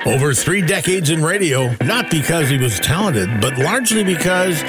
Over 3 decades in radio, not because he was talented, but largely because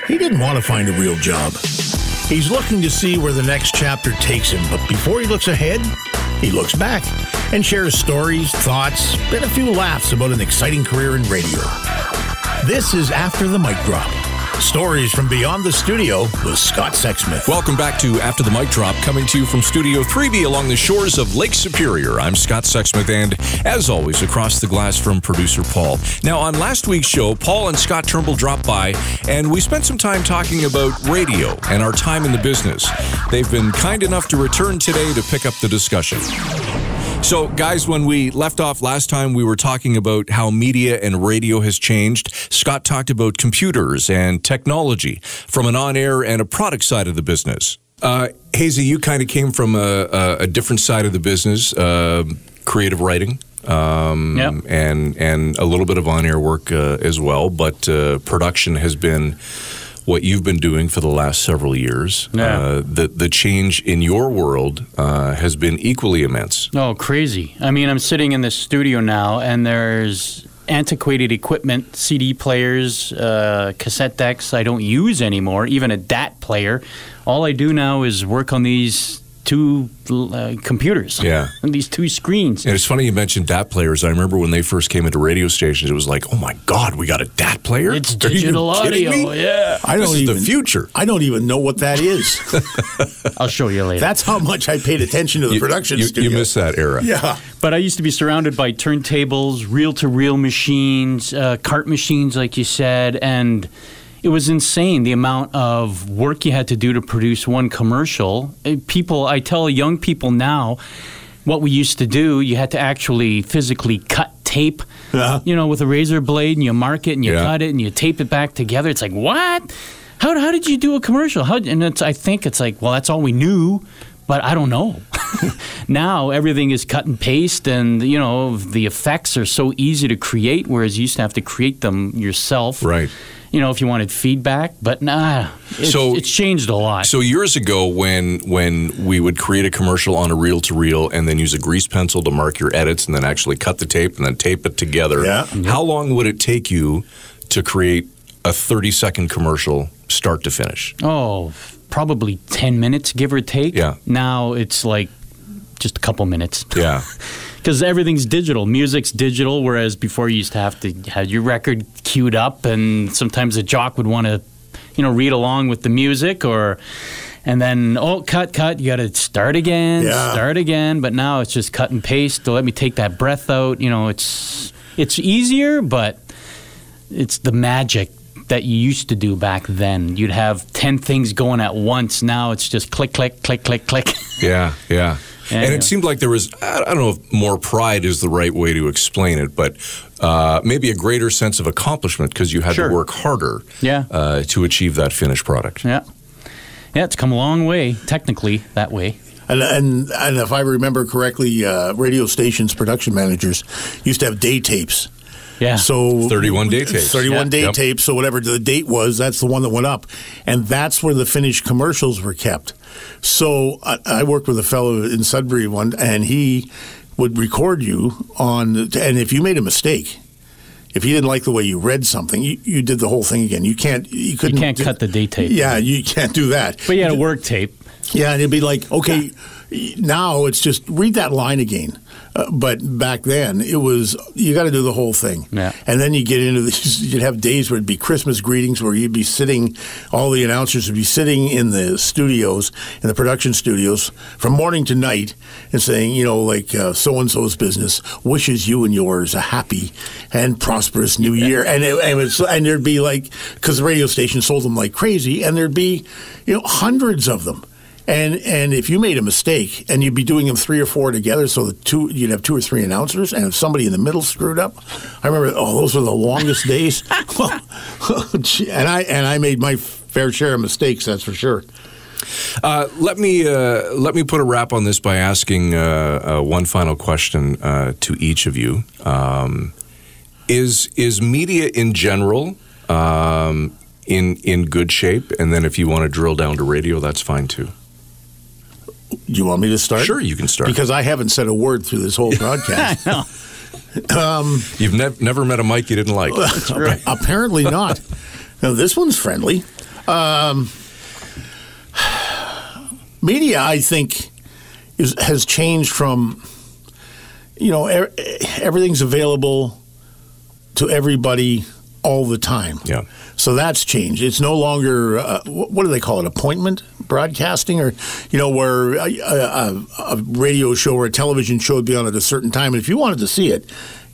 he didn't want to find a real job. He's looking to see where the next chapter takes him, but before he looks ahead, he looks back and shares stories, thoughts, and a few laughs about an exciting career in radio. This is After the Mic Drop. Stories from beyond the studio with Scott Sexsmith. Welcome back to After the Mic Drop, coming to you from Studio 3B along the shores of Lake Superior. I'm Scott Sexsmith, and as always, across the glass from producer Paul. Now, on last week's show, Paul and Scott Turnbull dropped by, and we spent some time talking about radio and our time in the business. They've been kind enough to return today to pick up the discussion. So, guys, when we left off last time, we were talking about how media and radio has changed. Scott talked about computers and technology from an on-air and a product side of the business. Hazy, you kind of came from a different side of the business, creative writing, and a little bit of on-air work as well, but production has been what you've been doing for the last several years. Yeah. The change in your world has been equally immense. Oh, crazy. I mean, I'm sitting in this studio now, and there's antiquated equipment, CD players, cassette decks I don't use anymore, even a DAT player. All I do now is work on these 2 computers. Yeah. And these 2 screens. And it's funny you mentioned DAT players. I remember when they first came into radio stations, it was like, oh my God, we got a DAT player? It's digital audio. Yeah. This is the future. I don't even know what that is. I'll show you later. That's how much I paid attention to the production studio. You missed that era. Yeah. But I used to be surrounded by turntables, reel-to-reel machines, cart machines, like you said, and it was insane, the amount of work you had to do to produce one commercial. I tell young people now, what we used to do, you had to actually physically cut tape, with a razor blade, and you mark it, and you cut it, and you tape it back together. It's like, what? How did you do a commercial? I think it's like, well, that's all we knew, but I don't know. Now everything is cut and paste, and the effects are so easy to create, whereas you used to have to create them yourself. Right. If you wanted feedback, but it's changed a lot. So years ago, when we would create a commercial on a reel-to-reel and then use a grease pencil to mark your edits and then actually cut the tape and then tape it together, how long would it take you to create a 30-second commercial start to finish? Oh, probably 10 minutes, give or take. Yeah. Now it's like just a couple minutes. Yeah. Because everything's digital. Music's digital, whereas before you used to have your record queued up, and sometimes a jock would want to, read along with the music, and then, cut, you got to start again, But now it's just cut and paste. To let me take that breath out. It's easier, but it's the magic that you used to do back then. You'd have 10 things going at once. Now it's just click, click, click, click, click. Yeah. And it seemed like there was, I don't know if more pride is the right way to explain it, but maybe a greater sense of accomplishment because you had to work harder to achieve that finished product. Yeah, it's come a long way, technically, that way. And if I remember correctly, radio stations' production managers used to have day tapes. Yeah. So 31 day tapes. 31 day tapes. So whatever the date was, that's the one that went up. And that's where the finished commercials were kept. So I worked with a fellow in Sudbury and he would record you and if you made a mistake, if you didn't like the way you read something, you did the whole thing again. You can't cut the day tape. Yeah, you can't do that. But you had a work tape. Yeah, and it'd be like, okay, now it's just read that line again. But back then, it was, you got to do the whole thing. Yeah. And then you get into this, you'd have days where it'd be Christmas greetings where you'd be sitting, all the announcers would be sitting in the studios, in the production studios, from morning to night and saying, so-and-so's business wishes you and yours a happy and prosperous new year. And there'd be like, because the radio station sold them like crazy, and there'd be, hundreds of them. And if you made a mistake, and you'd be doing them 3 or 4 together, so you'd have 2 or 3 announcers, and if somebody in the middle screwed up, I remember, those were the longest days. and I made my fair share of mistakes, that's for sure. Let me put a wrap on this by asking one final question to each of you. Is media in general in good shape? And then if you want to drill down to radio, that's fine too. Do you want me to start? Sure, you can start. Because I haven't said a word through this whole broadcast. You've never met a mic you didn't like. That's right. Apparently not. Now, this one's friendly. Media, I think, has changed from, everything's available to everybody all the time. Yeah. So that's changed. It's no longer, what do they call it, appointment broadcasting? Or, where a radio show or a television show would be on at a certain time. And if you wanted to see it,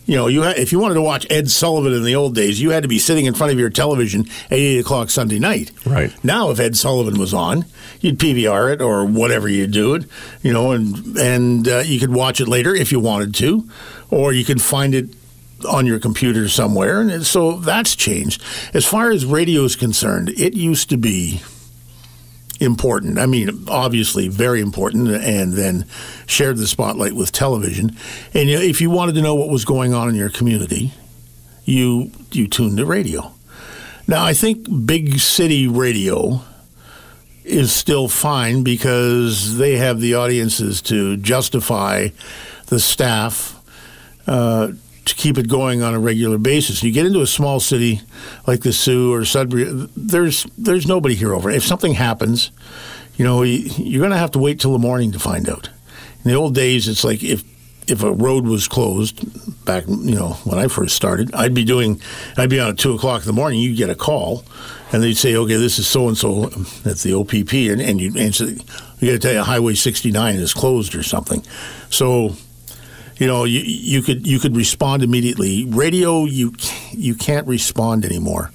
if you wanted to watch Ed Sullivan in the old days, you had to be sitting in front of your television at 8 o'clock Sunday night. Right. Now, if Ed Sullivan was on, you'd PVR it or whatever you do it, and you could watch it later if you wanted to, or you could find it on your computer somewhere. And so that's changed. As far as radio is concerned, it used to be important. I mean, obviously very important, and then shared the spotlight with television. And if you wanted to know what was going on in your community, you tuned to radio. Now, I think big city radio is still fine because they have the audiences to justify the staff to keep it going on a regular basis. You get into a small city like the Sioux or Sudbury, there's nobody here over it. If something happens, you're going to have to wait till the morning to find out. In the old days, it's like if a road was closed back, when I first started, I'd be on at 2 o'clock in the morning. You'd get a call, and they'd say, "Okay, this is so and so. That's the OPP," and you'd answer. You got to tell you, Highway 69 is closed or something. So, you could respond immediately. Radio, you can't respond anymore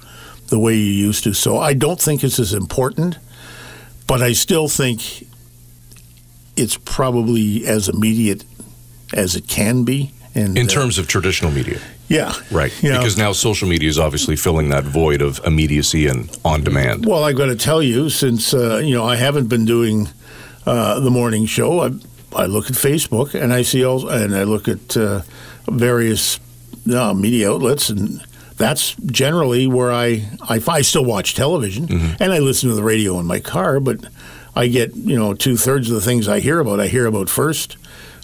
the way you used to. So I don't think it's as important, but I still think it's probably as immediate as it can be. And in terms of traditional media. Yeah. Right. Because now social media is obviously filling that void of immediacy and on demand. Well, I've got to tell you, since, I haven't been doing the morning show, I look at Facebook and I look at various media outlets, and that's generally where I still watch television, and I listen to the radio in my car, but I get 2/3 of the things I hear about first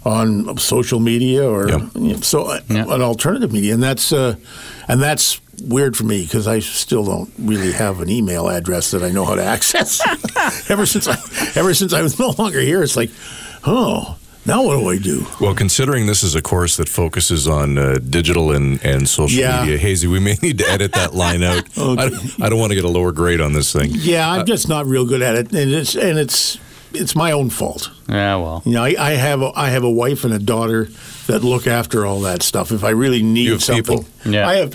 on social media or an alternative media, and that's weird for me because I still don't really have an email address that I know how to access. ever since I was no longer here, it's like, oh, now what do I do? Well, considering this is a course that focuses on digital and social media, Hazy, we may need to edit that line out. Okay. I don't want to get a lower grade on this thing. Yeah, I'm just not real good at it, and it's my own fault. Yeah, well, I have a wife and a daughter that look after all that stuff. If I really need something, people. Yeah. I have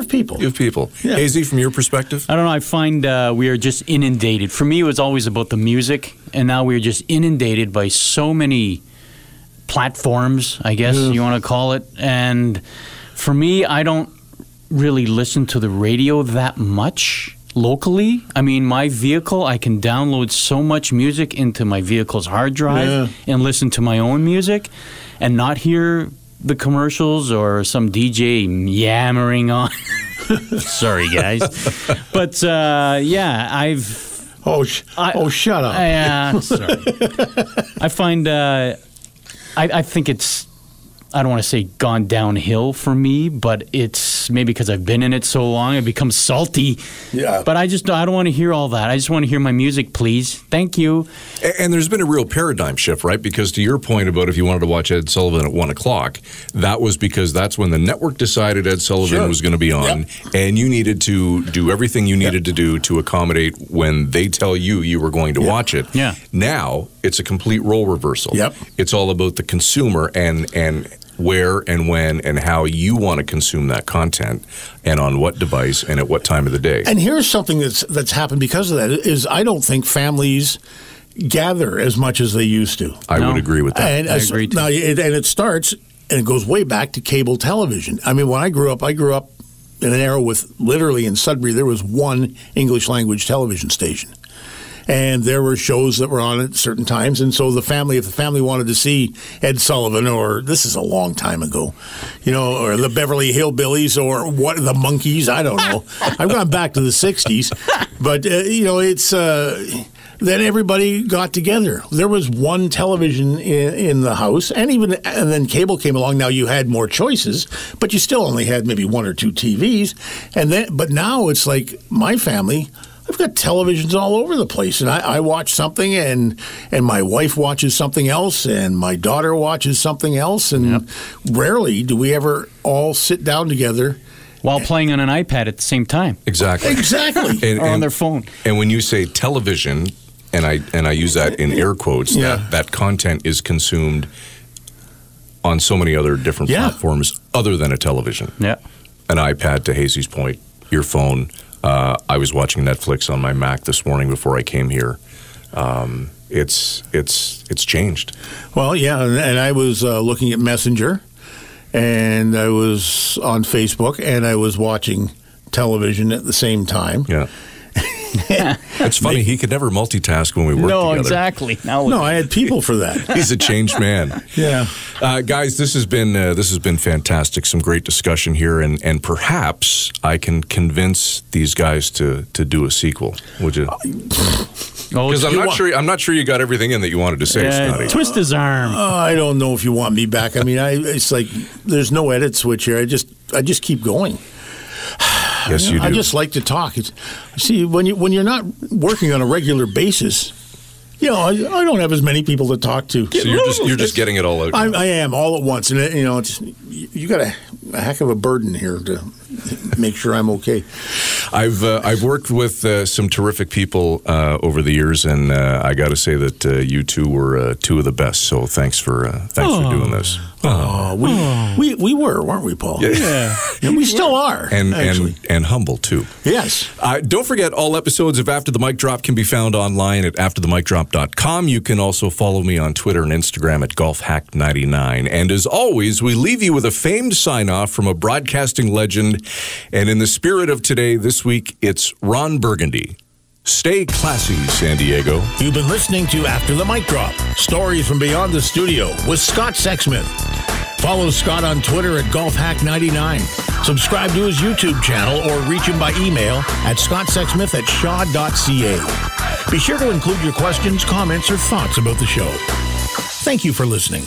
people. You have people. Yeah. Hazy, from your perspective? I don't know. I find we are just inundated. For me, it was always about the music, and now we're just inundated by so many platforms, I guess you want to call it. And for me, I don't really listen to the radio that much locally. I mean, my vehicle, I can download so much music into my vehicle's hard drive and listen to my own music and not hear the commercials or some DJ yammering on. Sorry, guys. But, I've... shut up. Yeah, sorry. I find... I think it's, I don't want to say gone downhill for me, but it's maybe because I've been in it so long, it becomes salty. Yeah. But I don't want to hear all that. I just want to hear my music, please. Thank you. And there's been a real paradigm shift, right? Because to your point about if you wanted to watch Ed Sullivan at 1 o'clock, that was because that's when the network decided Ed Sullivan was going to be on, and you needed to do everything you needed to do to accommodate when they tell you were going to watch it. Yeah. Now, it's a complete role reversal. Yep. It's all about the consumer and where and when and how you want to consume that content and on what device and at what time of the day. And here's something that's happened because of that is I don't think families gather as much as they used to. I would agree with that. And I agree too. Now, it starts and it goes way back to cable television. I mean, when I grew up in an era with literally in Sudbury there was one English language television station. And there were shows that were on at certain times. And so if the family wanted to see Ed Sullivan, or this is a long time ago, or the Beverly Hillbillies, or what the Monkees, I don't know. I've gone back to the 60s. But, then everybody got together. There was one television in the house, and then cable came along. Now you had more choices, but you still only had maybe one or two TVs. But now it's like my family. I've got televisions all over the place, and I watch something, and my wife watches something else, and my daughter watches something else, and rarely do we ever all sit down together. While playing on an iPad at the same time. Exactly. Exactly. Or on their phone. And when you say television, and I use that in air quotes, that content is consumed on so many other different platforms other than a television. Yeah. An iPad, to Hazy's point, your phone. I was watching Netflix on my Mac this morning before I came here. It's changed. Well, yeah, and I was looking at Messenger, and I was on Facebook, and I was watching television at the same time. Yeah. It's funny, he could never multitask when we worked together. No, exactly. No, I had people for that. He's a changed man. Yeah. Guys, this has been fantastic. Some great discussion here, and perhaps I can convince these guys to do a sequel. Would you? Because I'm not sure you got everything in that you wanted to say, Scotty. Twist his arm. I don't know if you want me back. I mean, it's like there's no edit switch here. I just keep going. Yes, you do. I just like to talk. See, when you're not working on a regular basis, I don't have as many people to talk to. So you're just getting it all out. I am all at once, and you got a heck of a burden here to make sure I'm okay. I've worked with some terrific people over the years, and I got to say that you two were two of the best. So thanks for doing this. We were, weren't we, Paul? Yeah. And we still are, and humble too. Yes. Don't forget, all episodes of After the Mic Drop can be found online at afterthemicdrop.com. You can also follow me on Twitter and Instagram at golfhack99. And as always, we leave you with a famed sign-off from a broadcasting legend. And in the spirit of today, this week, it's Ron Burgundy. Stay classy, San Diego. You've been listening to After the Mic Drop, stories from beyond the studio with Scott Sexsmith. Follow Scott on Twitter at golfhack99. Subscribe to his YouTube channel or reach him by email at scottsexsmith@shaw.ca. Be sure to include your questions, comments, or thoughts about the show. Thank you for listening.